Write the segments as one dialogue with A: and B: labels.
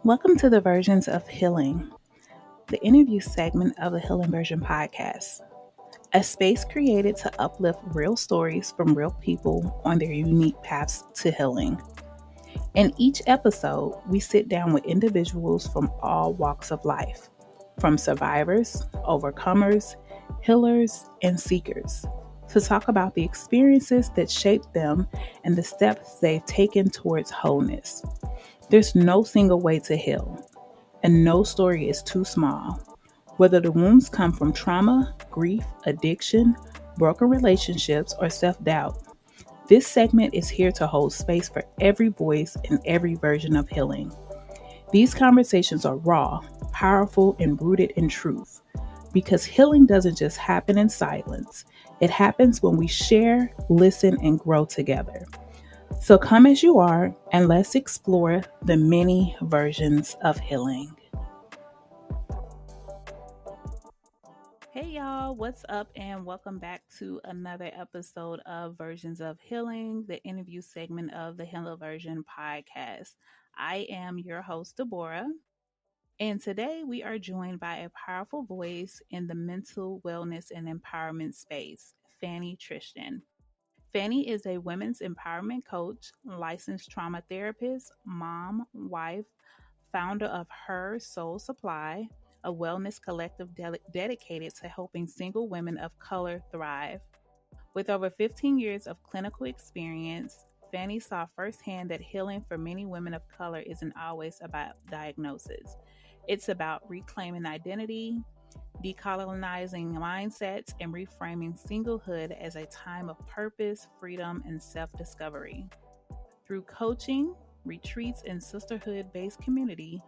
A: Welcome to the Versions of Healing, the interview segment of the Healing Version podcast, a space created to uplift real stories from real people on their unique paths to healing. In each episode, we sit down with individuals from all walks of life, from survivors, overcomers, healers, and seekers, to talk about the experiences that shaped them and the steps they've taken towards wholeness. There's no single way to heal, and no story is too small. Whether the wounds come from trauma, grief, addiction, broken relationships, or self doubt, this segment is here to hold space for every voice and every version of healing. These conversations are raw, powerful, and rooted in truth. Because healing doesn't just happen in silence, it happens when we share, listen, and grow together. So come as you are, and let's explore the many versions of healing. Hey y'all, what's up? And welcome back to another episode of Versions of Healing, the interview segment of the Healer Version podcast. I am your host, Deborah, and today we are joined by a powerful voice in the mental wellness and empowerment space, Fanny Tristan. Fanny is a women's empowerment coach, licensed trauma therapist, mom, wife, founder of Her Soul Supply, a wellness collective dedicated to helping single women of color thrive. With over 15 years of clinical experience, Fanny saw firsthand that healing for many women of color isn't always about diagnosis. It's about reclaiming identity, decolonizing mindsets, and reframing singlehood as a time of purpose, freedom, and self discovery. Through coaching, retreats, and sisterhood based community,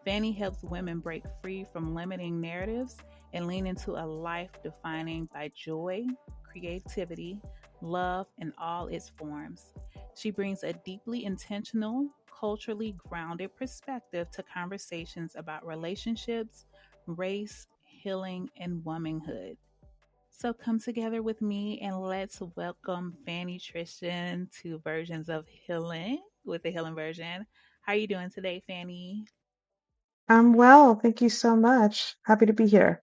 A: Fanny helps women break free from limiting narratives and lean into a life defining by joy, creativity, love, in all its forms. She brings a deeply intentional, culturally grounded perspective to conversations about relationships, race, healing, and womanhood. So come together with me and let's welcome Fanny Tristan to Versions of Healing with the Healing Version. How are you doing today, Fanny?
B: I'm well, thank you so much. Happy to be here.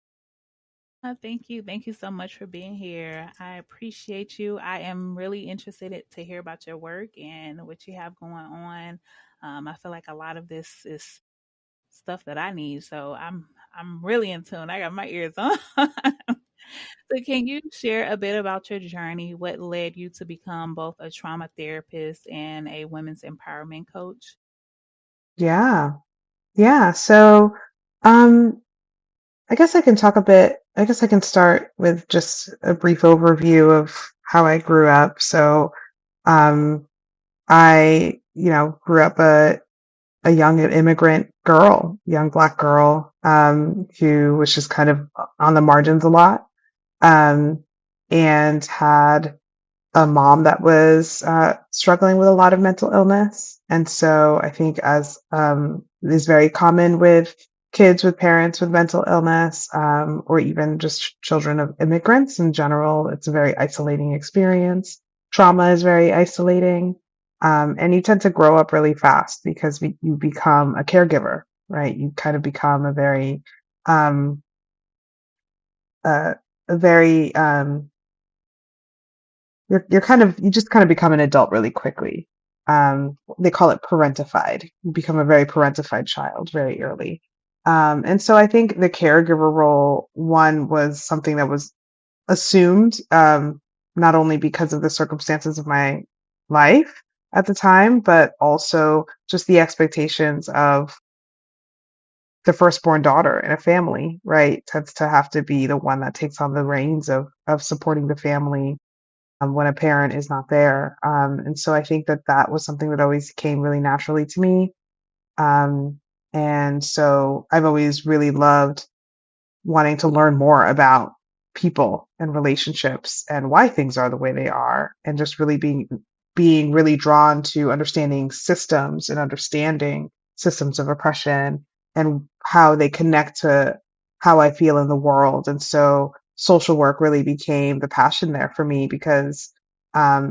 A: Thank you. Thank you so much for being here. I appreciate you. I am really interested to hear about your work and what you have going on. I feel like a lot of this is stuff that I need, so I'm really in tune. I got my ears on. So can you share a bit about your journey? What led you to become both a trauma therapist and a women's empowerment coach?
B: Yeah, yeah. So, um, I guess I can talk a bit. I guess I can start with just a brief overview of how I grew up. So, um, I grew up a young immigrant girl, young Black girl, who was just kind of on the margins a lot, um, and had a mom that was struggling with a lot of mental illness. And so I think, as is very common with kids with parents with mental illness, or even just children of immigrants in general, it's a very isolating experience. Trauma is very isolating. And you tend to grow up really fast because you become a caregiver, right? You kind of become um, uh, a very, you just kind of become an adult really quickly. They call it parentified. You become a very parentified child very early. And so I think the caregiver role, one, was something that was assumed, not only because of the circumstances of my life at the time, but also just the expectations of the firstborn daughter in a family, right? Tends to have to be the one that takes on the reins of supporting the family when a parent is not there. And so I think that that was something that always came really naturally to me. Um, and so I've always really loved wanting to learn more about people and relationships and why things are the way they are, and just really being really drawn to understanding systems and understanding systems of oppression and how they connect to how I feel in the world. And so social work really became the passion there for me because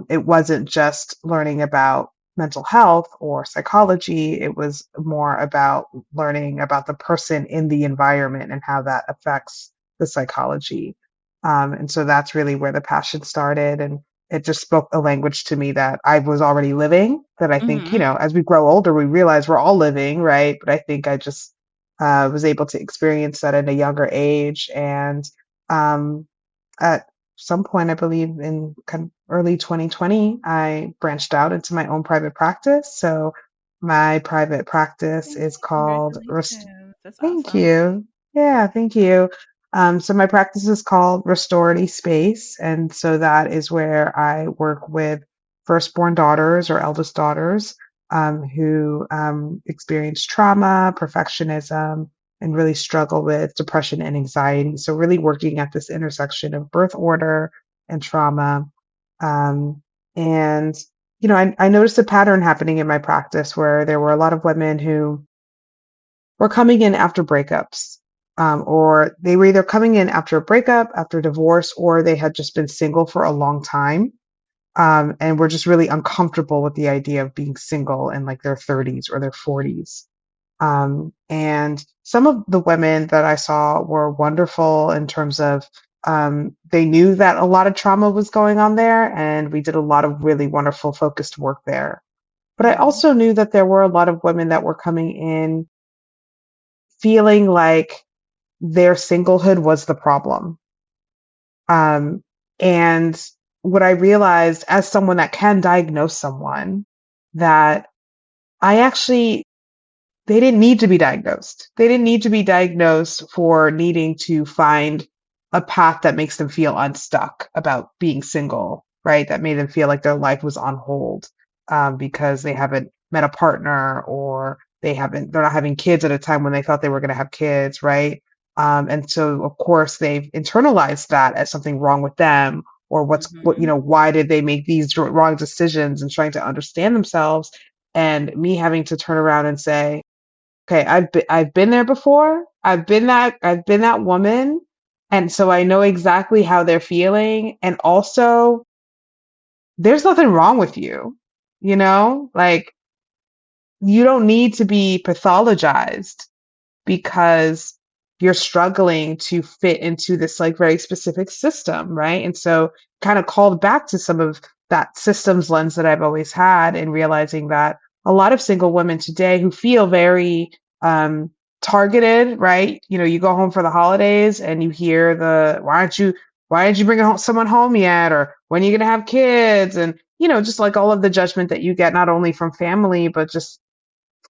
B: it wasn't just learning about mental health or psychology. It was more about learning about the person in the environment and how that affects the psychology. And so that's really where the passion started. And it just spoke a language to me that I was already living, that I think,
A: Mm-hmm.
B: as we grow older, we realize we're all living, right? But I think I just was able to experience that at a younger age. And um, at some point, I believe in kind of early 2020, I branched out into my own private practice. So my private practice is called
A: Congratulations. That's
B: Thank
A: awesome.
B: you. Yeah, thank you. So my practice is called Restorative Space, and so that is where I work with firstborn daughters or eldest daughters who experience trauma, perfectionism, and really struggle with depression and anxiety. So really working at this intersection of birth order and trauma. Um, and I noticed a pattern happening in my practice where there were a lot of women who were coming in after breakups. Or they were either coming in after a breakup, after divorce, or they had just been single for a long time. And were just really uncomfortable with the idea of being single in like their 30s or their 40s. And some of the women that I saw were wonderful in terms of they knew that a lot of trauma was going on there, and we did a lot of really wonderful focused work there. But I
A: Mm-hmm.
B: also knew that there were a lot of women that were coming in feeling like their singlehood was the problem. Um, and what I realized as someone that can diagnose someone, that I actually they didn't need to be diagnosed. They didn't need to be diagnosed for needing to find a path that makes them feel unstuck about being single, right? That made them feel like their life was on hold because they haven't met a partner, or they're not having kids at a time when they thought they were going to have kids, right? And so, of course, they've internalized that as something wrong with them, or
A: Mm-hmm.
B: why did they make these wrong decisions, and trying to understand themselves. And me having to turn around and say, okay, I've been there before. I've been that woman. And so I know exactly how they're feeling. And also, there's nothing wrong with you. Like, you don't need to be pathologized because you're struggling to fit into this like very specific system, right? And so kind of called back to some of that systems lens that I've always had, and realizing that a lot of single women today who feel very targeted, right? You go home for the holidays and you hear why aren't you bringing someone home yet? Or when are you going to have kids? And, just like all of the judgment that you get, not only from family, but just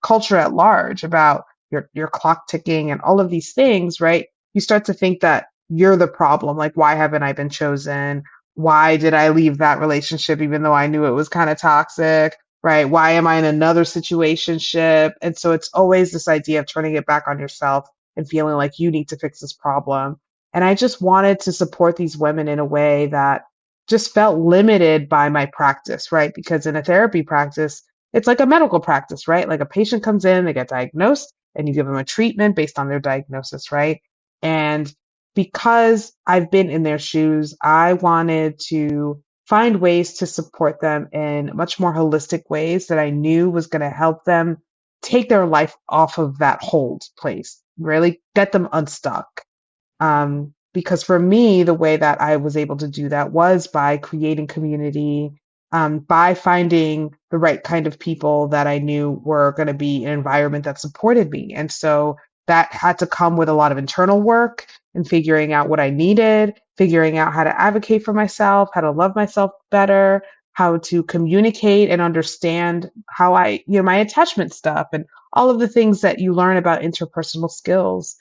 B: culture at large, about your clock ticking and all of these things, right? You start to think that you're the problem. Like, why haven't I been chosen? Why did I leave that relationship even though I knew it was kind of toxic? Right? Why am I in another situationship? And so it's always this idea of turning it back on yourself and feeling like you need to fix this problem. And I just wanted to support these women in a way that just felt limited by my practice, right? Because in a therapy practice, it's like a medical practice, right? Like a patient comes in, they get diagnosed, and you give them a treatment based on their diagnosis, right? And because I've been in their shoes, I wanted to find ways to support them in much more holistic ways that I knew was going to help them take their life off of that hold place, really get them unstuck. Because for me, the way that I was able to do that was by creating community, by finding the right kind of people that I knew were going to be an environment that supported me. And so that had to come with a lot of internal work and figuring out what I needed, figuring out how to advocate for myself, how to love myself better, how to communicate and understand how my attachment stuff and all of the things that you learn about interpersonal skills.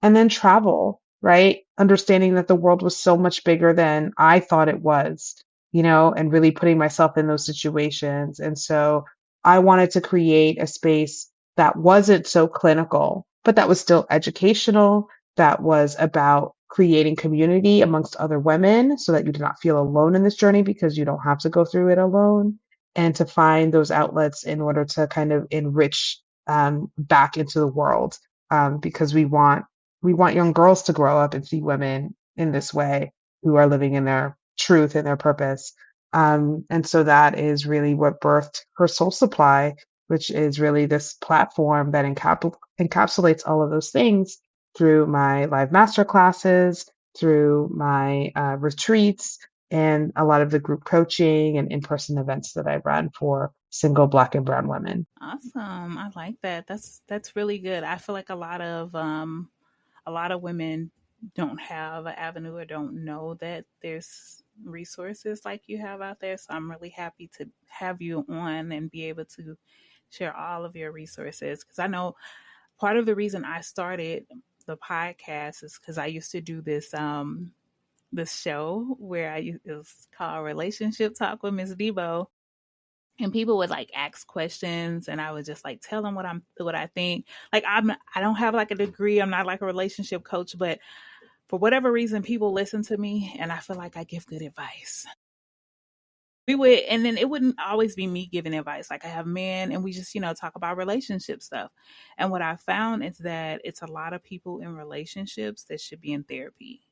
B: And then travel, right? Understanding that the world was so much bigger than I thought it was, and really putting myself in those situations. And so I wanted to create a space that wasn't so clinical, but that was still educational, that was about creating community amongst other women so that you do not feel alone in this journey, because you don't have to go through it alone, and to find those outlets in order to kind of enrich back into the world, because we want young girls to grow up and see women in this way, who are living in their truth and their purpose. And so that is really what birthed her Soul Supply, which is really this platform that encapsulates all of those things through my live masterclasses, through my retreats, and a lot of the group coaching and in-person events that I run for single Black and Brown women.
A: Awesome. I like that. That's really good. I feel like a lot of women don't have an avenue or don't know that there's resources like you have out there. So I'm really happy to have you on and be able to share all of your resources, because I know part of the reason I started the podcast is because I used to do this show where it was called Relationship Talk with Miss Debo, and people would like ask questions and I would just like tell them what I think. Like I don't have like a degree, I'm not like a relationship coach, but for whatever reason people listen to me and I feel like I give good advice. We would, and then it wouldn't always be me giving advice. Like I have men and we just, talk about relationship stuff. And what I found is that it's a lot of people in relationships that should be in therapy.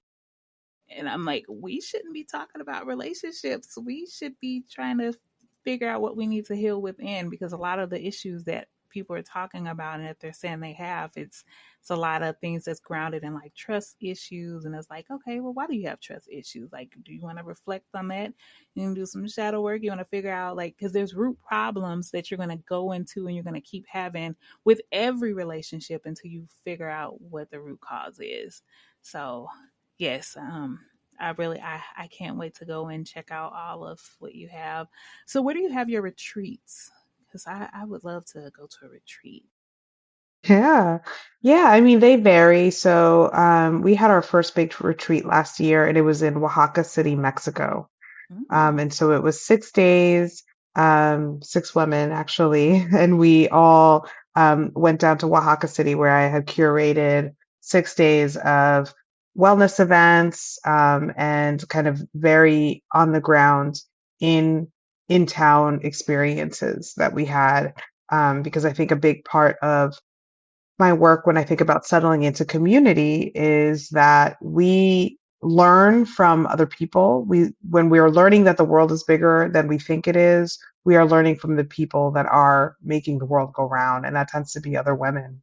A: And I'm like, we shouldn't be talking about relationships. We should be trying to figure out what we need to heal within, because a lot of the issues that people are talking about and that they're saying they have, it's a lot of things that's grounded in like trust issues. And it's like, okay, well, why do you have trust issues? Like, do you want to reflect on that? You can do some shadow work. You want to figure out, like, because there's root problems that you're going to go into and you're going to keep having with every relationship until you figure out what the root cause is. So yes, I can't wait to go and check out all of what you have. So where do you have your retreats? Because I would love to go to a retreat.
B: Yeah. Yeah, I mean, they vary. So, we had our first big retreat last year, and it was in Oaxaca City, Mexico.
A: Mm,
B: And so it was 6 days, six women actually, and we all went down to Oaxaca City where I had curated 6 days of wellness events, and kind of very on the ground in in town experiences that we had. Because I think a big part of my work when I think about settling into community is that we learn from other people. When we are learning that the world is bigger than we think it is, we are learning from the people that are making the world go round, and that tends to be other women,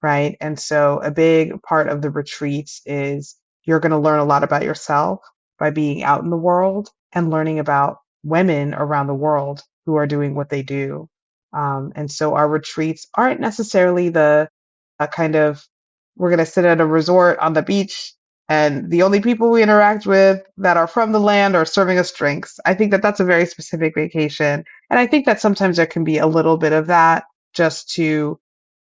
B: right? And so a big part of the retreats is you're going to learn a lot about yourself by being out in the world and learning about women around the world who are doing what they do. And so our retreats aren't necessarily the kind of, we're going to sit at a resort on the beach and the only people we interact with that are from the land are serving us drinks. I think that that's a very specific vacation. And I think that sometimes there can be a little bit of that just to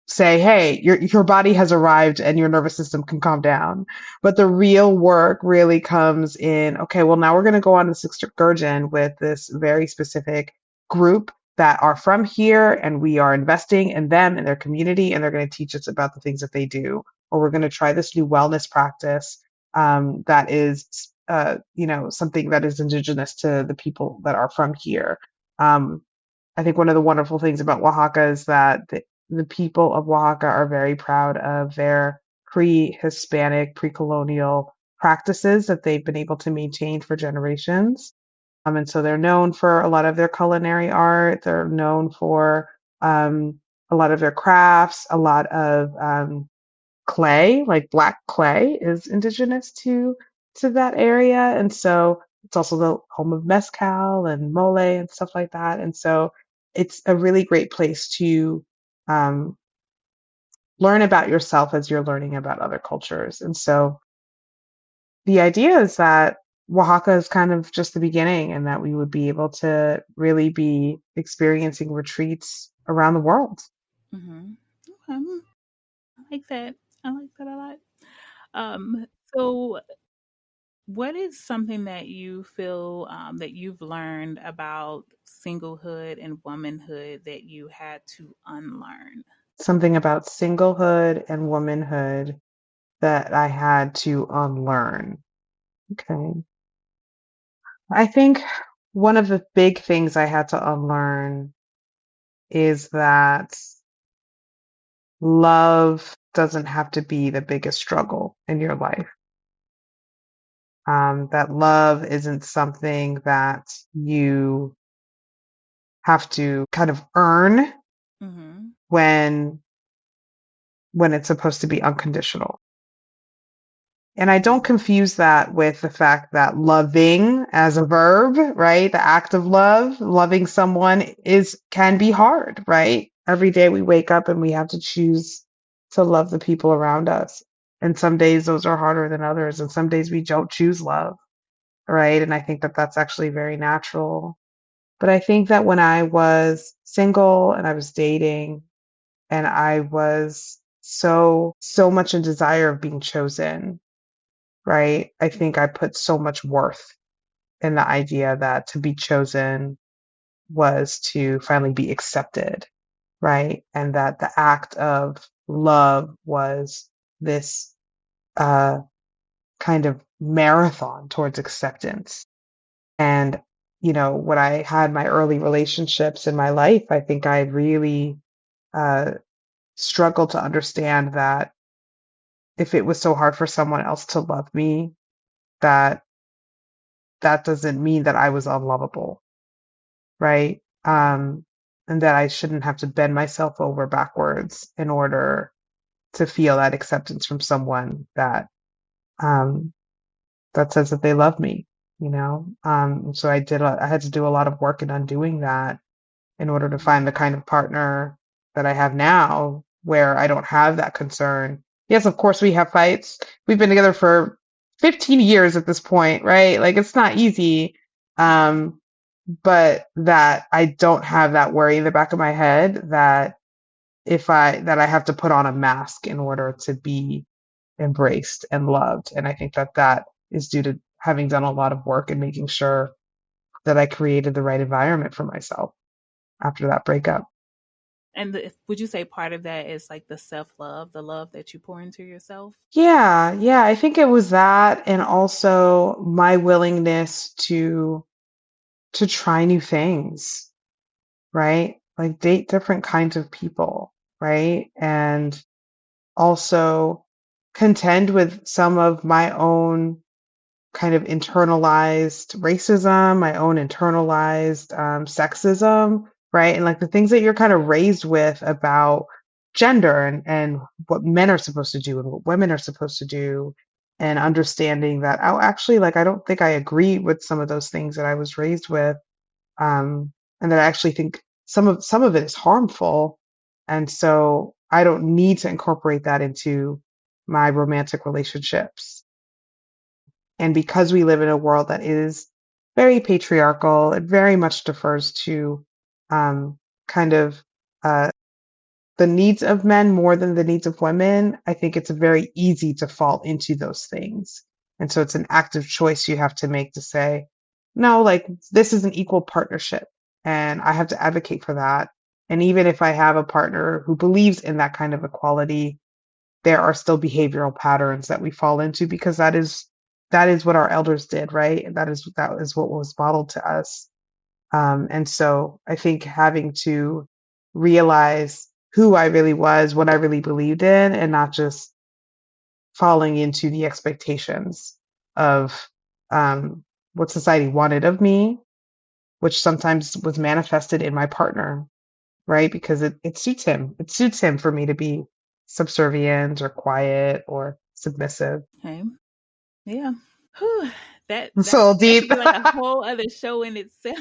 B: say, hey, your body has arrived and your nervous system can calm down. But the real work really comes in, okay, well, now we're going to go on this excursion with this very specific group that are from here, and we are investing in them and their community, and they're going to teach us about the things that they do. Or we're going to try this new wellness practice, that is, something that is indigenous to the people that are from here. Um, I think one of the wonderful things about Oaxaca is that the people of Oaxaca are very proud of their pre-Hispanic, pre-colonial practices that they've been able to maintain for generations. And so they're known for a lot of their culinary art. They're known for a lot of their crafts, a lot of clay, like black clay is indigenous to that area. And so it's also the home of mezcal and mole and stuff like that. And so it's a really great place to um, learn about yourself as you're learning about other cultures. And so the idea is that Oaxaca is kind of just the beginning, and that we would be able to really be experiencing retreats around the world.
A: mm-hmm. Okay, I like that. I like that a lot. Um, so what is something that you feel that you've learned about singlehood and womanhood that you had to unlearn?
B: Something about singlehood and womanhood that I had to unlearn. Okay. I think one of the big things I had to unlearn is that love doesn't have to be the biggest struggle in your life. That love isn't something that you have to kind of earn
A: Mm-hmm.
B: when it's supposed to be unconditional. And I don't
A: Mm-hmm.
B: confuse that with the fact that loving as a verb, right? The act of love, loving someone can be hard, right? Every day we wake up and we have to choose to love the people around us. And some days those are harder than others. And some days we don't choose love, right? And I think that that's actually very natural. But I think that when I was single and I was dating and I was so much in desire of being chosen, right? I think I put so much worth in the idea that to be chosen was to finally be accepted, right? And that the act of love was this uh, kind of marathon towards acceptance. And, when I had my early relationships in my life, I think I really uh, struggled to understand that if it was so hard for someone else to love me, that that doesn't mean that I was unlovable, right?
A: Right.
B: And that I shouldn't have to bend myself over backwards in order to feel that acceptance from someone um, that says that they love me, so I had to do a lot of work in undoing that in order to
A: Mm-hmm.
B: find the kind of partner that I have now where I don't have that concern. Yes, of course we have fights. We've been together for 15 years at this point, right? Like it's not easy. Um, but that I don't have that worry in the back of my head that that I have to put on a mask in order to be embraced and loved. And I think that that is due to having done a lot of work and making sure that I created the right environment for myself after that breakup.
A: And would you say part of that is like the self love, the love that you pour into yourself?
B: Yeah, yeah, I think it was that and also my willingness to try new things, right? Like date different kinds of people, right? And also contend with some of my own kind of internalized racism, my own internalized sexism, right? And like the things that you're kind of raised with about gender and what men are supposed to do and what women are supposed to do. And understanding that, oh, actually, like, I don't think I agree with some of those things that I was raised with. And that I actually think some of it is harmful. And so I don't need to incorporate that into my romantic relationships. And because we live in a world that is very patriarchal, it very much defers to um, kind of uh, the needs of men more than the needs of women. I think it's very easy to fall into those things. And so it's an active choice you have to make to say, no, like this is an equal partnership. And I have to advocate for that. And even if I have a partner who believes in that kind of equality, there are still behavioral patterns that we fall into because that is what our elders did, right? And that is what was modeled to us. And so I think having to realize who I really was, what I really believed in, and not just falling into the expectations of what society wanted of me, which sometimes was manifested in my partner, right? Because it suits him. It suits him for me to be subservient or quiet or submissive.
A: Okay. Yeah. Whew. That
B: So
A: that
B: deep.
A: could be like a whole other show in itself.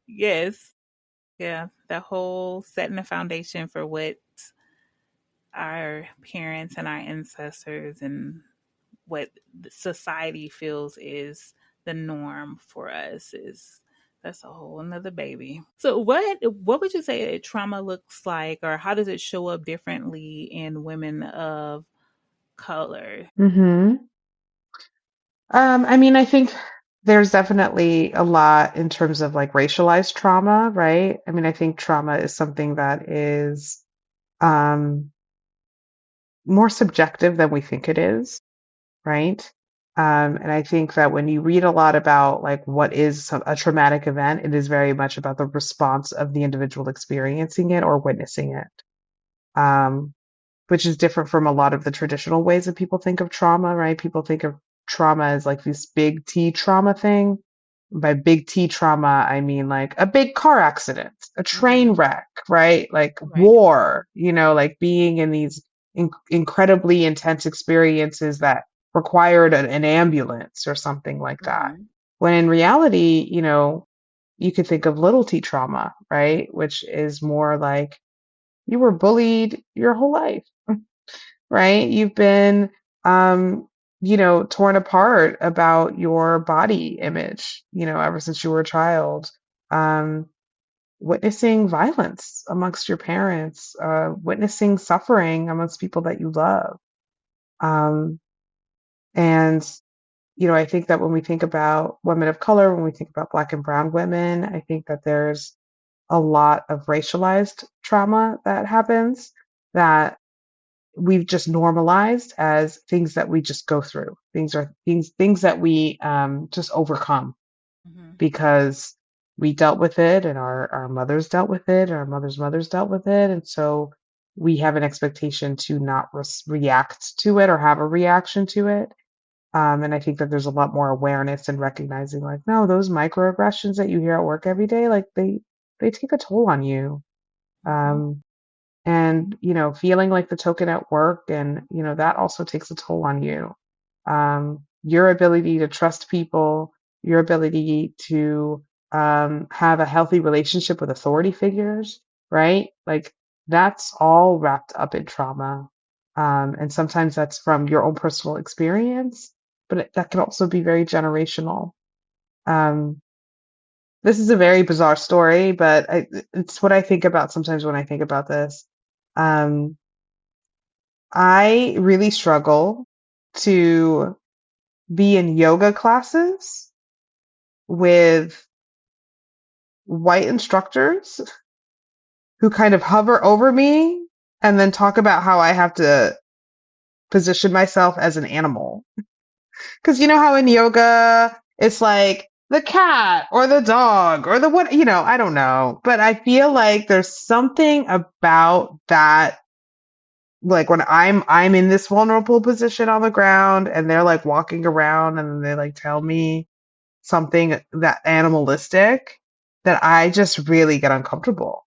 A: Yes. Yeah. The whole setting the foundation for what our parents and our ancestors and what society feels is the norm for us is that's a whole another baby. So what would you say trauma looks like or how does it show up differently in women of color?
B: hmm I mean, I think there's definitely a lot in terms of like racialized trauma, right? I mean, I think trauma is something that is um, more subjective than we think it is, right? And I think that when you read a lot about like what is a traumatic event, it is very much about the response of the individual experiencing it or witnessing it, which is different from a lot of the traditional ways that people think of trauma, right? People think of trauma as like this big T trauma thing. By big T trauma, I mean like a big car accident, a train
A: Mm-hmm.
B: wreck, right? Like
A: Right.
B: war, like being in these incredibly intense experiences that required an ambulance or something like that.
A: Mm-hmm.
B: When in reality, you could think of little T trauma, right? Which is more like you were bullied your whole life, right? You've been, torn apart about your body image, ever since you were a child. Um, Witnessing violence amongst your parents, witnessing suffering amongst people that you love. Um, and, I think that when we think about women of color, when we think about Black and Brown women, I think that there's a lot of racialized trauma that happens that we've just normalized as things that we just go through. Things that we just overcome
A: Mm-hmm.
B: because we dealt with it and our mothers dealt with it, and our mothers dealt with it. And so we have an expectation to not react to it or have a reaction to it. And I think that there's a lot more awareness and recognizing like, no, those microaggressions that you hear at work every day, like they take a toll on you.
A: Mm-hmm.
B: Um, and feeling like the token at work, and that also takes a toll on you. Your ability to trust people, your ability to have a healthy relationship with authority figures, right? Like that's all wrapped up in trauma. And sometimes that's from your own personal experience, but that can also be very generational. um, this is a very bizarre story, but it's what I think about sometimes when I think about this. um, I really struggle to be in yoga classes with white instructors who kind of hover over me and then talk about how I have to position myself as an animal. Because you know how in yoga, it's like the cat or the dog or the what, I don't know. But I feel like there's something about that, like when I'm in this vulnerable position on the ground and they're like walking around and they like tell me something that animalistic, that I just really get uncomfortable.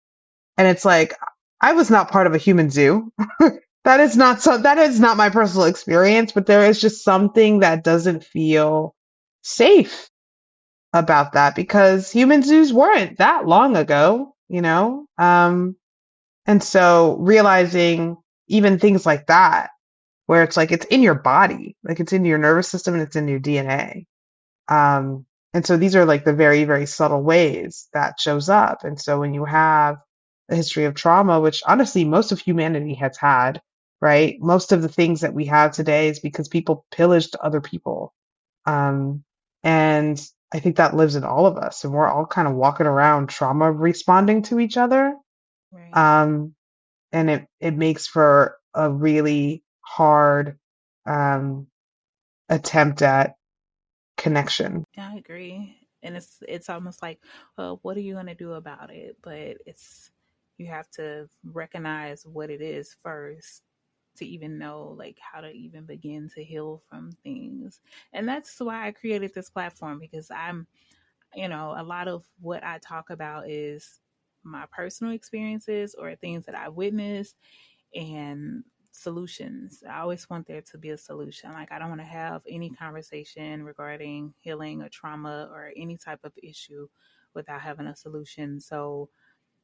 B: And it's like I was not part of a human zoo. That is not my personal experience, but there is just something that doesn't feel safe about that because human zoos weren't that long ago. And so realizing even things like that, where it's like it's in your body, like it's in your nervous system and it's in your DNA. And so these are like the very, very subtle ways that shows up. And so when you have a history of trauma, which honestly most of humanity has had, right? Most of the things that we have today is because people pillaged other people. Um, and I think that lives in all of us. And we're all kind of walking around trauma responding to each other.
A: Right.
B: Um, and it makes for a really hard um, attempt at connection.
A: Yeah, I agree. And it's almost like, well, what are you gonna do about it? But it's you have to recognize what it is first to even know like how to even begin to heal from things. And that's why I created this platform because a lot of what I talk about is my personal experiences or things that I witnessed and solutions. I always want there to be a solution. Like I don't want to have any conversation regarding healing or trauma or any type of issue without having a solution. So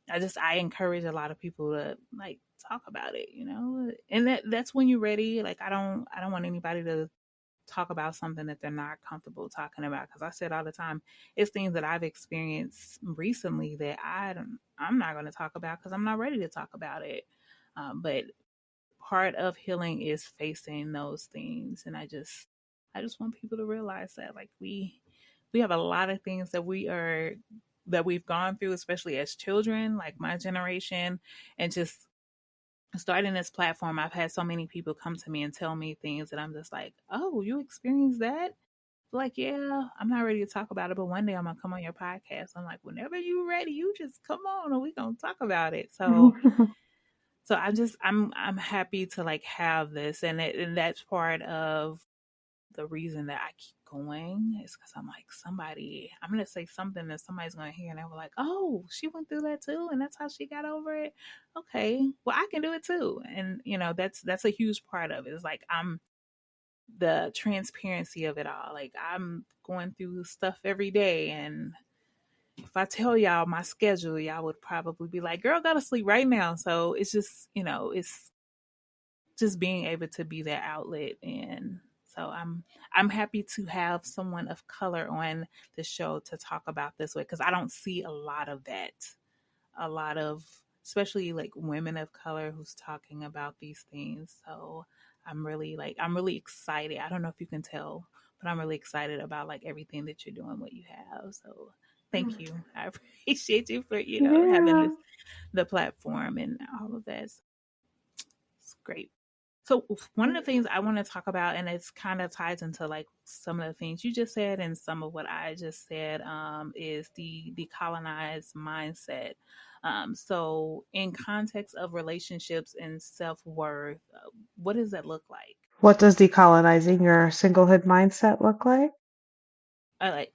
A: I encourage a lot of people to like talk about it. And that's when you're ready. Like I don't want anybody to talk about something that they're not comfortable talking about because I said all the time it's things that I've experienced recently that I'm not going to talk about because I'm not ready to talk about it. But part of healing is facing those things, and I just want people to realize that like we have a lot of things that we've gone through, especially as children, like my generation, and just starting this platform, I've had so many people come to me and tell me things that I'm just like, oh, you experienced that? Like, yeah, I'm not ready to talk about it, but one day I'm gonna come on your podcast. I'm like, whenever you're ready, you just come on and we gonna talk about it. So I'm happy to like have this, and that's part of the reason that I keep going is because I'm like, I'm going to say something that somebody's going to hear and they were like, oh, she went through that too. And that's how she got over it. Okay, well, I can do it too. And, that's a huge part of it. It's like, I'm the transparency of it all. Like, I'm going through stuff every day. And if I tell y'all my schedule, y'all would probably be like, girl, go to sleep right now. So it's just, it's just being able to be that outlet. And so I'm happy to have someone of color on the show to talk about this way, because I don't see a lot of that. A lot of, especially like women of color who's talking about these things. So I'm really excited. I don't know if you can tell, but I'm really excited about like everything that you're doing, what you have. So thank you. I appreciate you for, having
B: Yeah.
A: the platform and all of that. It's great. So one of the things I want to talk about, and it's kind of ties into like some of the things you just said and some of what I just said, is the decolonized mindset. So in context of relationships and self-worth, what does that look like?
B: What does decolonizing your singlehood mindset look like?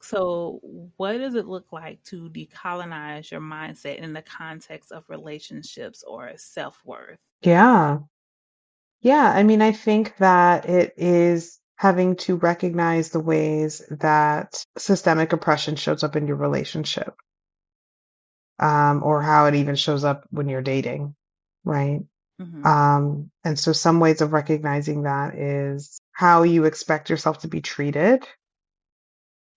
A: So what does it look like to decolonize your mindset in the context of relationships or self-worth?
B: Yeah. Yeah. I mean, I think that it is having to recognize the ways that systemic oppression shows up in your relationship, or how it even shows up when you're dating, right?
A: Mm-hmm.
B: And so some ways of recognizing that is how you expect yourself to be treated,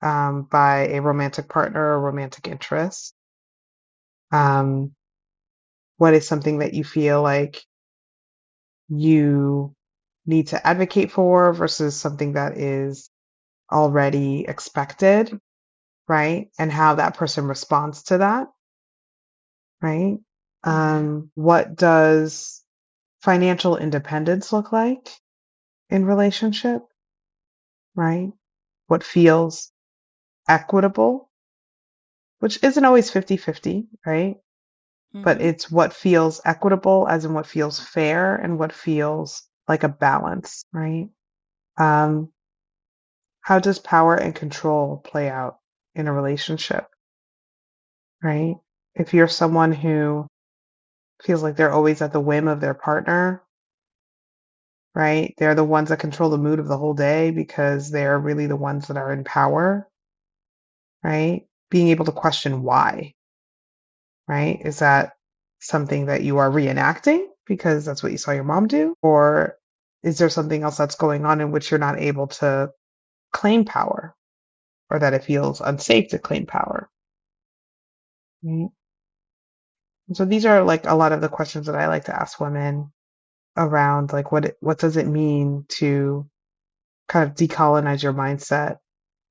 B: by a romantic partner or romantic interest. Um, what is something that you feel like you need to advocate for versus something that is already expected, right? And how that person responds to that, right?
A: Mm-hmm.
B: What does financial independence look like in relationship, right? What feels equitable, which isn't always 50-50, right? But
A: Mm-hmm.
B: it's what feels equitable, as in what feels fair and what feels like a balance, right? Um, how does power and control play out in a relationship, right? If you're someone who feels like they're always at the whim of their partner, right? They're the ones that control the mood of the whole day because they're really the ones that are in power, right? Being able to question why, right? Is that something that you are reenacting because that's what you saw your mom do? Or is there something else that's going on in which you're not able to claim power, or that it feels unsafe to claim power? Right? So these are like a lot of the questions that I like to ask women around like what does it mean to kind of decolonize your mindset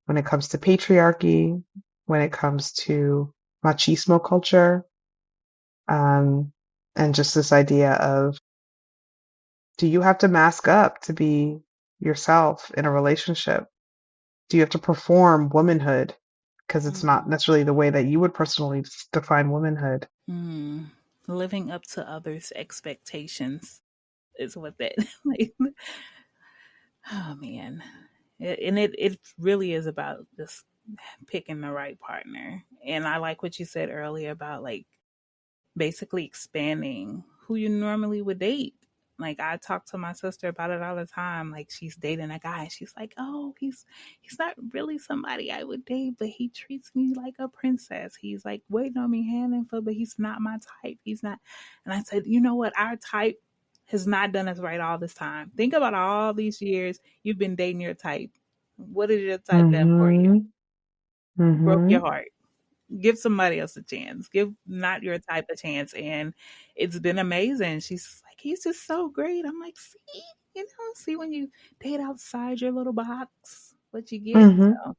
B: when it comes to patriarchy, when it comes to machismo culture, um, and just this idea of, do you have to mask up to be yourself in a relationship? Do you have to perform womanhood because it's
A: Mm-hmm.
B: not necessarily the way that you would personally define womanhood?
A: Mm. Living up to others' expectations is what that like. Oh man, it really is about just picking the right partner. And I like what you said earlier about like basically expanding who you normally would date. Like I talk to my sister about it all the time. Like she's dating a guy. She's like, "Oh, he's not really somebody I would date, but he treats me like a princess. He's like waiting on me hand and foot, but he's not my type. He's not." And I said, "You know what? Our type has not done us right all this time. Think about all these years you've been dating your type. What has your type done for you?
B: Mm-hmm.
A: Broke your
B: Mm-hmm.
A: heart. Give somebody else a chance. Give not your type a chance." And it's been amazing. She's just like, he's just so great. I'm like, see, see when you date outside your little box, what you get.
B: Mm-hmm.
A: So,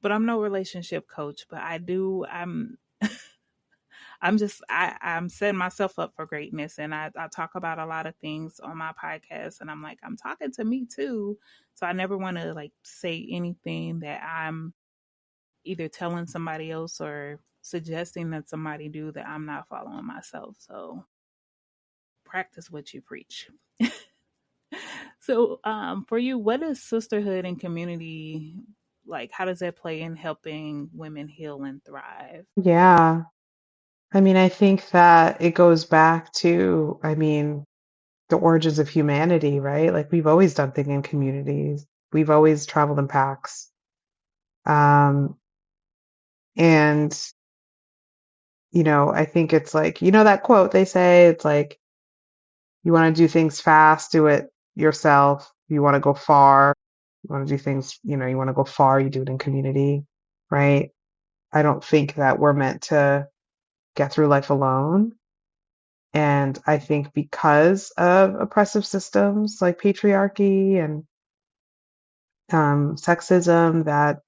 A: but I'm no relationship coach, but I do. I'm setting myself up for greatness, and I talk about a lot of things on my podcast, and I'm like, I'm talking to me too. So I never want to like say anything that I'm either telling somebody else or suggesting that somebody do that I'm not following myself. So practice what you preach. So, for you, what is sisterhood and community like? How does that play in helping women heal and thrive?
B: Yeah. I mean, I think that it goes back to, I mean, the origins of humanity, right? Like we've always done things in communities. We've always traveled in packs. Um, and I think it's like, that quote they say, it's like, you want to do things fast, do it yourself. You want to go far, you want to do things, you want to go far, you do it in community, right? I don't think that we're meant to get through life alone. And I think because of oppressive systems like patriarchy and sexism, that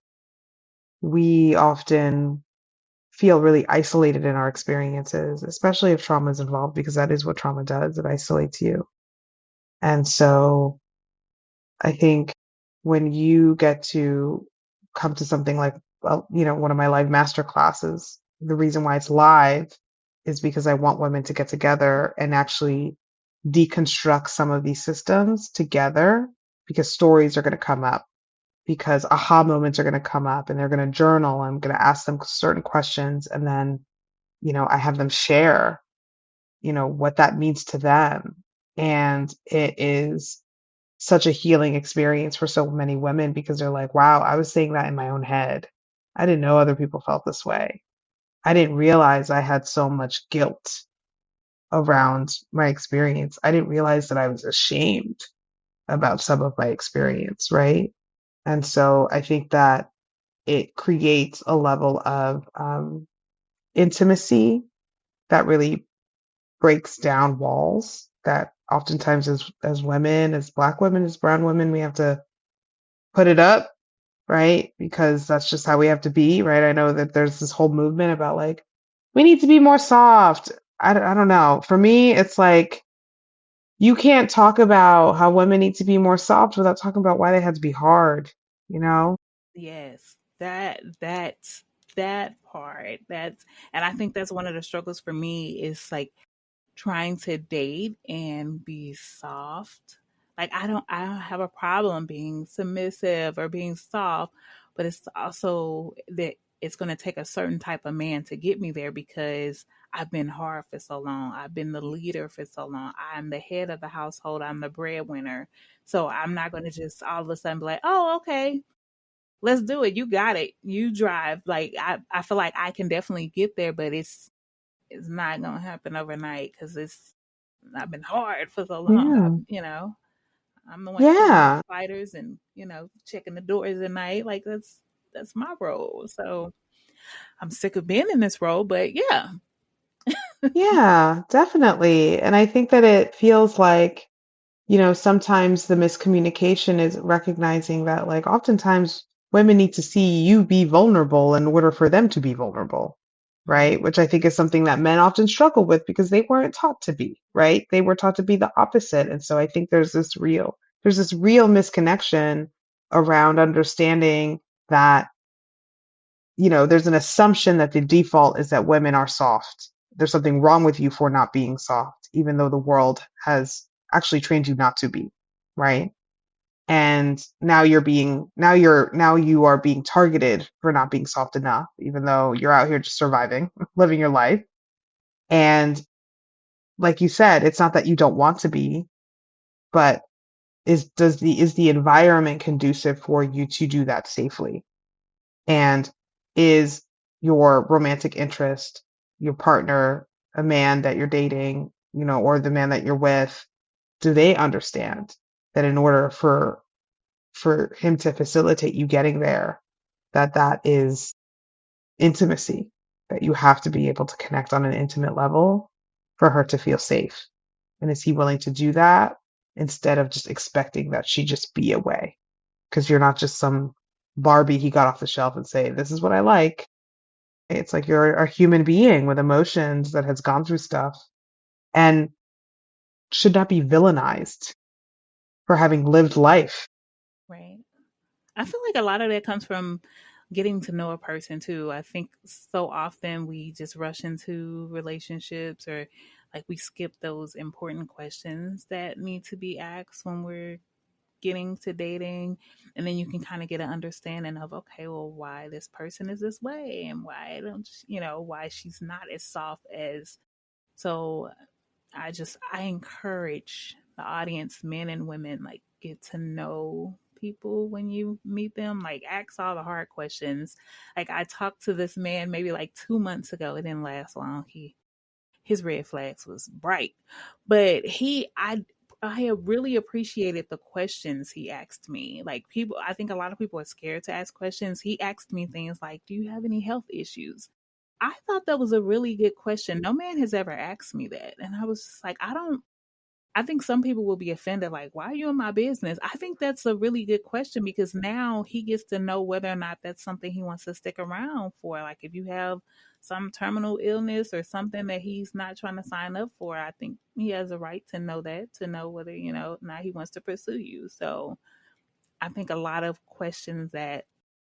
B: we often feel really isolated in our experiences, especially if trauma is involved, because that is what trauma does. It isolates you. And so I think when you get to come to something like, one of my live master classes, the reason why it's live is because I want women to get together and actually deconstruct some of these systems together, because stories are going to come up, because aha moments are going to come up, and they're going to journal. I'm going to ask them certain questions, and then, I have them share, what that means to them. And it is such a healing experience for so many women, because they're like, wow, I was saying that in my own head. I didn't know other people felt this way. I didn't realize I had so much guilt around my experience. I didn't realize that I was ashamed about some of my experience, right? And so I think that it creates a level of intimacy that really breaks down walls that oftentimes as women, as Black women, as brown women, we have to put it up, right? Because that's just how we have to be, right? I know that there's this whole movement about like, we need to be more soft. I don't know. For me, it's like, you can't talk about how women need to be more soft without talking about why they had to be hard, you know?
A: Yes, that part. And I think that's one of the struggles for me is like trying to date and be soft. Like I don't have a problem being submissive or being soft, but it's also that it's going to take a certain type of man to get me there because I've been hard for so long. I've been the leader for so long. I'm the head of the household. I'm the breadwinner. So I'm not going to just all of a sudden be like, "Oh, okay. Let's do it. You got it. You drive." Like I feel like I can definitely get there, but it's not gonna happen overnight because it's I've been hard for so long.
B: Yeah.
A: I'm the one cleaning the
B: Yeah.
A: spiders and checking the doors at night. Like that's my role. So I'm sick of being in this role, but yeah,
B: Yeah, definitely. And I think that it feels like, sometimes the miscommunication is recognizing that, like, oftentimes women need to see you be vulnerable in order for them to be vulnerable, right?
A: mm,
B: Which I think is something that men often struggle with because they weren't taught to be, right? They were taught to be the opposite. And so I think there's this real misconnection around understanding that, there's an assumption that the default is that women are soft. There's something wrong with you for not being soft, even though the world has actually trained you not to be, right? And now you are being targeted for not being soft enough, even though you're out here just surviving, living your life. And like you said, it's not that you don't want to be, but is the environment conducive for you to do that safely? And is your romantic interest, your partner, a man that you're dating, or the man that you're with, do they understand that in order for him to facilitate you getting there, that is intimacy, that you have to be able to connect on an intimate level for her to feel safe? And is he willing to do that instead of just expecting that she just be away? Because you're not just some Barbie he got off the shelf and say, this is what I like. It's like you're a human being with emotions that has gone through stuff and should not be villainized for having lived life.
A: right. I feel like a lot of that comes from getting to know a person too. I think so often we just rush into relationships or like we skip those important questions that need to be asked when we're getting to dating, and then you can kind of get an understanding of, okay, well, why this person is this way, and why don't why she's not as soft as. So I encourage the audience, men and women, like, get to know people when you meet them. Like, ask all the hard questions. Like, I talked to this man maybe like 2 months ago. It didn't last long. His red flags was bright, but I have really appreciated the questions he asked me. Like, people, I think a lot of people are scared to ask questions. He asked me things like, "Do you have any health issues?" I thought that was a really good question. No man has ever asked me that. And I was just like, I think some people will be offended, like, why are you in my business? I think that's a really good question, because now he gets to know whether or not that's something he wants to stick around for. Like, if you have some terminal illness or something that he's not trying to sign up for, I think he has a right to know that, to know whether, now he wants to pursue you. So I think a lot of questions that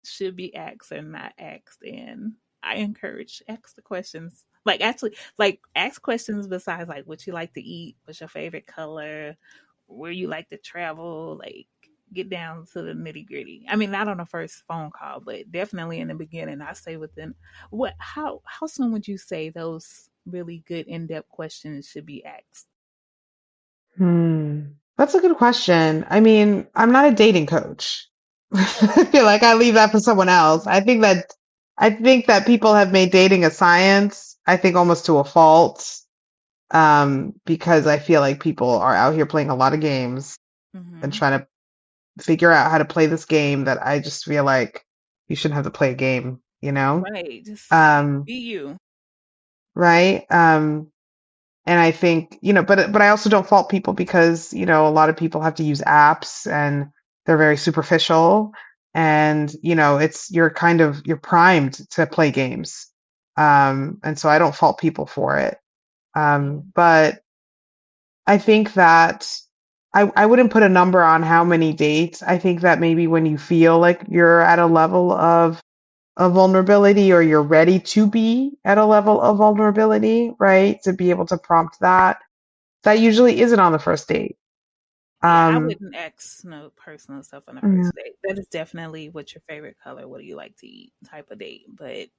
A: should be asked or not asked. And I encourage, ask the questions. Like, actually, like, ask questions besides, like, what you like to eat, what's your favorite color, where you like to travel, like, get down to the nitty gritty. I mean, not on the first phone call, but definitely in the beginning. I say within how soon would you say those really good in depth questions should be asked?
B: Hmm. That's a good question. I mean, I'm not a dating coach. I feel like I leave that for someone else. I think that people have made dating a science, I think almost to a fault. Because I feel like people are out here playing a lot of games and
A: Mm-hmm.
B: trying to figure out how to play this game that I just feel like you shouldn't have to play a game, you know?
A: Right. Just
B: Um,
A: be you.
B: right? And I think, but I also don't fault people because, a lot of people have to use apps and they're very superficial and, you're primed to play games. And so I don't fault people for it.
A: Yeah.
B: But I think that I wouldn't put a number on how many dates. I think that maybe when you feel like you're at a level of vulnerability or you're ready to be at a level of vulnerability, right? To be able to prompt that usually isn't on the first date.
A: Yeah, I
B: Um,
A: wouldn't ask no personal stuff on the
B: yeah.
A: first date. That is definitely what's your favorite color, what do you like to eat type of date. But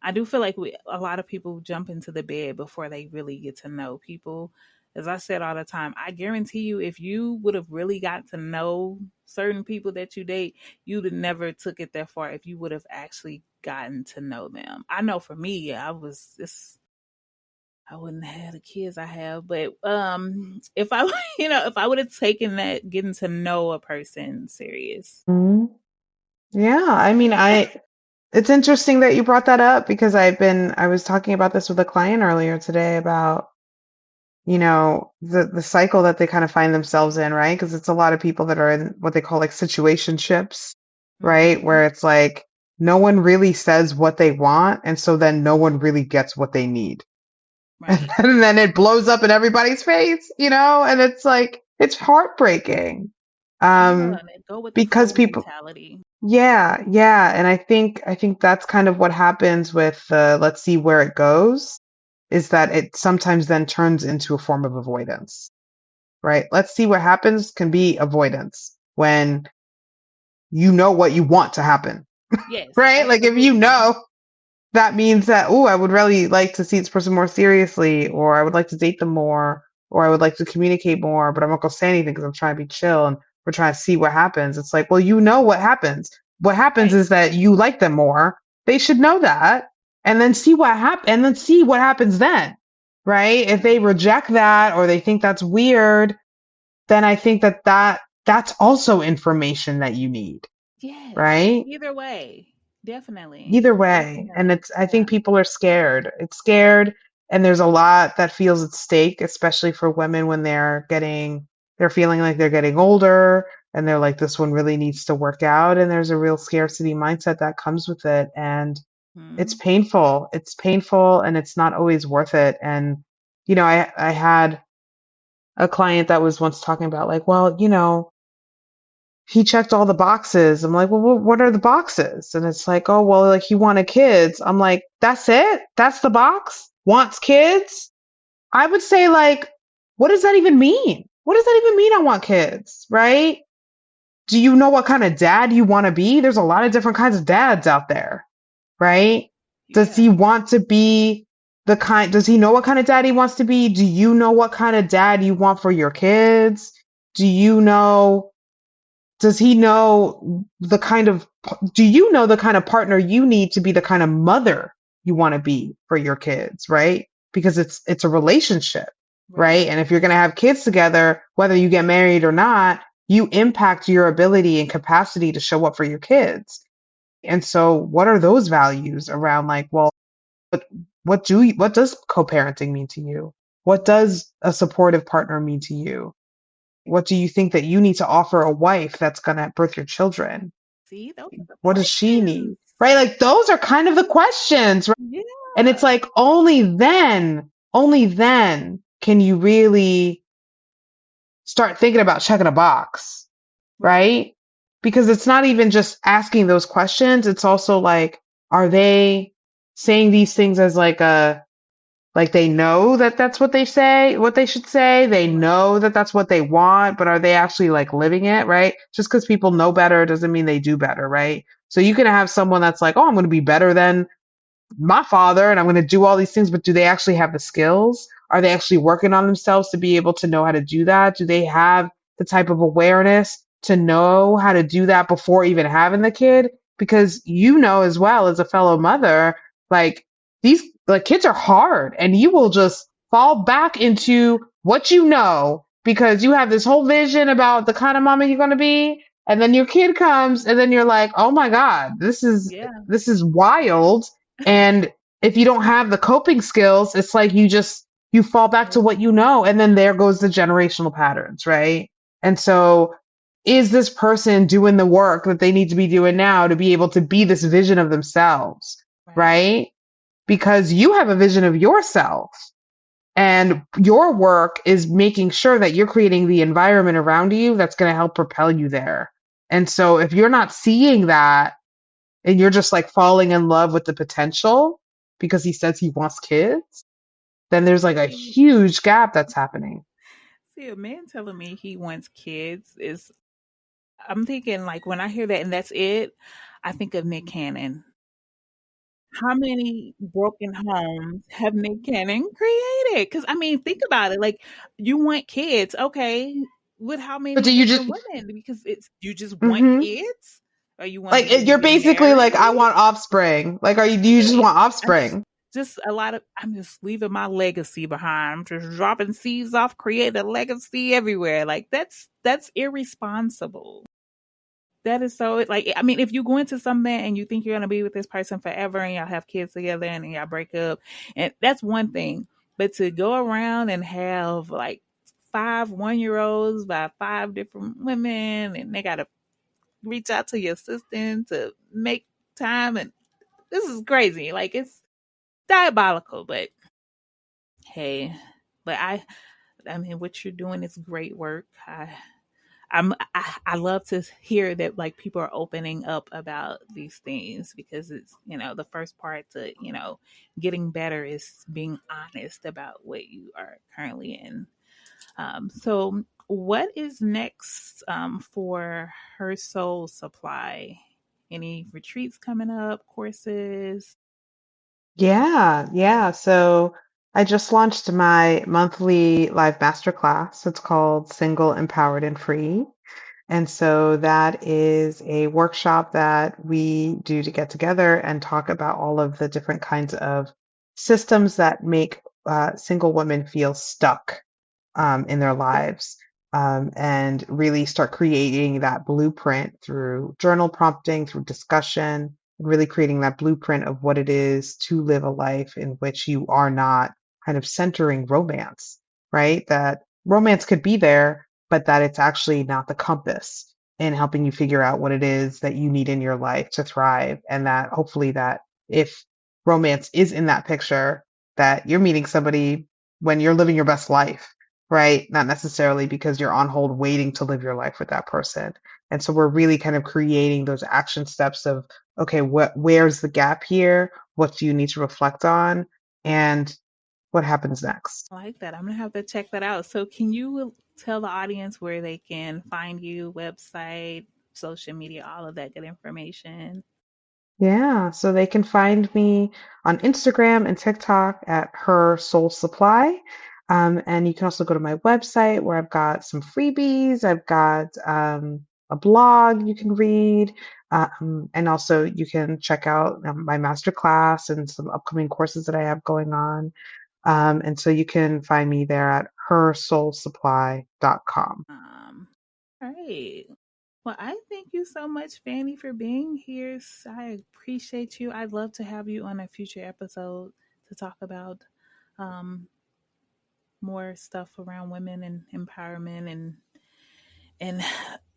A: I do feel like a lot of people jump into the bed before they really get to know people. As I said all the time, I guarantee you, if you would have really got to know certain people that you date, you'd have never took it that far if you would have actually gotten to know them. I know for me, I wouldn't have had the kids I have, but if I if I would have taken that getting to know a person serious.
B: Mhm. Yeah, I mean, it's interesting that you brought that up because I was talking about this with a client earlier today about, the cycle that they kind of find themselves in, right? Because it's a lot of people that are in what they call like situationships, right?
A: Mm-hmm.
B: Where it's like no one really says what they want, and so then no one really gets what they need.
A: Right.
B: And then it blows up in everybody's face, and it's like it's heartbreaking.
A: Yeah,
B: Um,
A: and go with the
B: because
A: flow
B: people
A: mentality.
B: yeah, yeah, and I think that's kind of what happens with let's see where it goes, is that it sometimes then turns into a form of avoidance, right? Let's see what happens can be avoidance when you know what you want to happen,
A: Yes,
B: right? Like if you
A: absolutely.
B: know that means that, oh, I would really like to see this person more seriously, or I would like to date them more, or I would like to communicate more, but I'm not gonna say anything because I'm trying to be chill and we're trying to see what happens. It's like, well, you know what happens. What happens
A: Right.
B: is that you like them more. They should know that, and then see what and then see what happens then, right? If they reject that or they think that's weird, then I think that's also information that you need,
A: Yes.
B: right?
A: Either way. Definitely.
B: Either way. And
A: Definitely.
B: I
A: Yeah.
B: think people are scared. It's scared. And there's a lot that feels at stake, especially for women when they're feeling like they're getting older and they're like, this one really needs to work out. And there's a real scarcity mindset that comes with it. And it's
A: Hmm.
B: painful. It's painful and it's not always worth it. And, I had a client that was once talking about like, well, he checked all the boxes. I'm like, well, what are the boxes? And it's like, oh, well, like he wanted kids. I'm like, that's it? That's the box? Wants kids? I would say, like, what does that even mean? What does that even mean? I want kids, right? Do you know what kind of dad you want to be? There's a lot of different kinds of dads out there, right? Does
A: Yeah.
B: he want to be does he know what kind of dad he wants to be? Do you know what kind of dad you want for your kids? Do you know, does he know the kind of, do you know the kind of partner you need to be the kind of mother you want to be for your kids, right? Because it's a relationship,
A: Right.
B: right? And if you're going to have kids together, whether you get married or not, you impact your ability and capacity to show up for your kids. And so what are those values around, like, well, what what does co-parenting mean to you? What does a supportive partner mean to you? What do you think that you need to offer a wife that's going to birth your children?
A: See, those are the
B: What does she need?
A: questions.
B: Right? Like those are kind of the questions, right? And it's
A: Yeah.
B: like only then can you really start thinking about checking a box,
A: Right.
B: right? Because it's not even just asking those questions. It's also like, are they saying these things as like like they know that that's what they say, what they should say. They
A: Right.
B: know that that's what they want, but are they actually like living it, right? Just because people know better doesn't mean they do better, right? So you can have someone that's like, oh, I'm going to be better than my father and I'm going to do all these things, but do they actually have the skills? Are they actually working on themselves to be able to know how to do that? Do they have the type of awareness to know how to do that before even having the kid? Because you know as well as a fellow mother, like these like kids are hard and you will just fall back into what you know because you have this whole vision about the kind of mama you're going to be, and then your kid comes and then you're like, "Oh my god,
A: Yeah.
B: this is wild." And if you don't have the coping skills, it's like you fall back to what you know, and then there goes the generational patterns, right? And so is this person doing the work that they need to be doing now to be able to be this vision of themselves,
A: Right.
B: right? Because you have a vision of yourself and your work is making sure that you're creating the environment around you that's going to help propel you there. And so if you're not seeing that, and you're just like falling in love with the potential because he says he wants kids, then there's like a
A: See,
B: huge gap that's happening.
A: see, a man telling me he wants kids is, I'm thinking like when I hear that and that's it, I think of Nick Cannon. How many broken homes have Nick Cannon created? Because I mean, think about it. Like, you want kids, okay? With how
B: But
A: many
B: do you
A: different
B: just,
A: women? Because it's you just want
B: mm-hmm.
A: kids, or you want
B: Like
A: them to
B: you're
A: be
B: basically like, I
A: married.
B: want offspring. Like, do you just
A: Right.
B: want
A: I just,
B: offspring?
A: just a lot of. I'm just leaving my legacy behind. I'm just dropping seeds off, creating a legacy everywhere. Like that's irresponsible. That is so like, I mean, if you go into something and you think you're gonna be with this person forever and y'all have kids together and y'all break up, and that's one thing. But to go around and have like 5 1 year olds by 5 different women and they gotta reach out to your assistant to make time, and this is crazy. Like, it's diabolical, but hey, but I mean, what you're doing is great work. I love to hear that like people are opening up about these things, because it's, the first part to, getting better is being honest about what you are currently in. So what is next for Her Soul Supply? Any retreats coming up, courses?
B: Yeah, yeah. So I just launched my monthly live masterclass. It's called Single, Empowered, and Free. And so that is a workshop that we do to get together and talk about all of the different kinds of systems that make single women feel stuck in their lives, and really start creating that blueprint through journal prompting, through discussion, and really creating that blueprint of what it is to live a life in which you are not kind of centering romance, right? That romance could be there, but that it's actually not the compass in helping you figure out what it is that you need in your life to thrive. And that hopefully that if romance is in that picture, that you're meeting somebody when you're living your best life, right? Not necessarily because you're on hold waiting to live your life with that person. And so we're really kind of creating those action steps of, okay, where's the gap here? What do you need to reflect on? And what happens next?
A: I like that. I'm gonna have to check that out. So can you tell the audience where they can find you, website? social media, all of that good information.
B: Yeah, so they can find me on Instagram and TikTok at Her Soul Supply. And you can also go to my website where I've got some freebies. I've got a blog you can read. And also you can check out my masterclass and some upcoming courses that I have going on. And so you can find me there at hersoulsupply.com.
A: All right. Well, I thank you so much, Fanny, for being here. I appreciate you. I'd love to have you on a future episode to talk about um, more stuff around women and empowerment and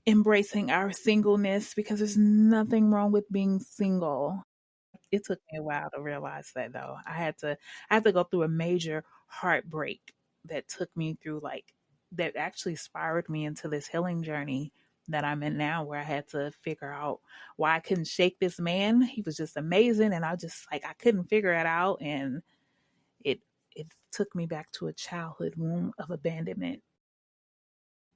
A: embracing our singleness, because there's nothing wrong with being single. It took me a while to realize that, though. I had to go through a major heartbreak that took me through, like, that actually spiraled me into this healing journey that I'm in now, where I had to figure out why I couldn't shake this man. He was just amazing, and I couldn't figure it out, and it it took me back to a childhood wound of abandonment.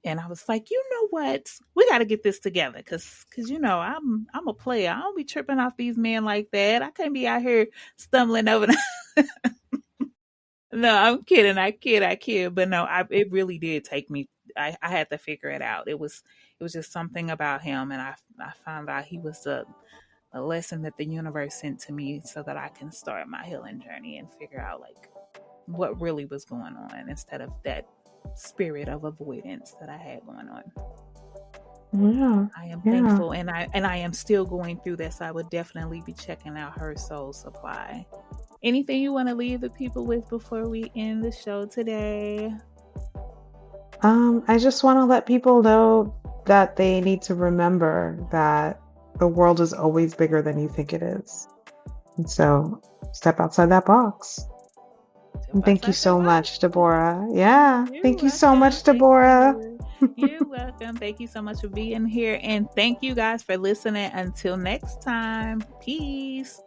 A: And I was like, you know what? We got to get this together, because I'm a player. I don't be tripping off these men like that. I can't be out here stumbling over. No, I'm kidding. I kid. But no, it really did take me. I had to figure it out. It was just something about him, and I found out he was a lesson that the universe sent to me so that I can start my healing journey and figure out, like, what really was going on, instead of that spirit of avoidance that I had going on.
B: Yeah,
A: I am
B: yeah.
A: thankful, and I am still going through this. I would definitely be checking out Her Soul Supply. Anything you want to leave the people with before we end the show today?
B: I just want to let people know that they need to remember that the world is always bigger than you think it is. And so step outside that box.
A: Step
B: And thank you
A: outside that
B: so
A: box.
B: much, Deborah. Yeah,
A: You're
B: thank you so
A: welcome.
B: much,
A: Thank
B: Deborah.
A: you. You're welcome. Thank you so much for being here. And thank you guys for listening. Until next time, peace.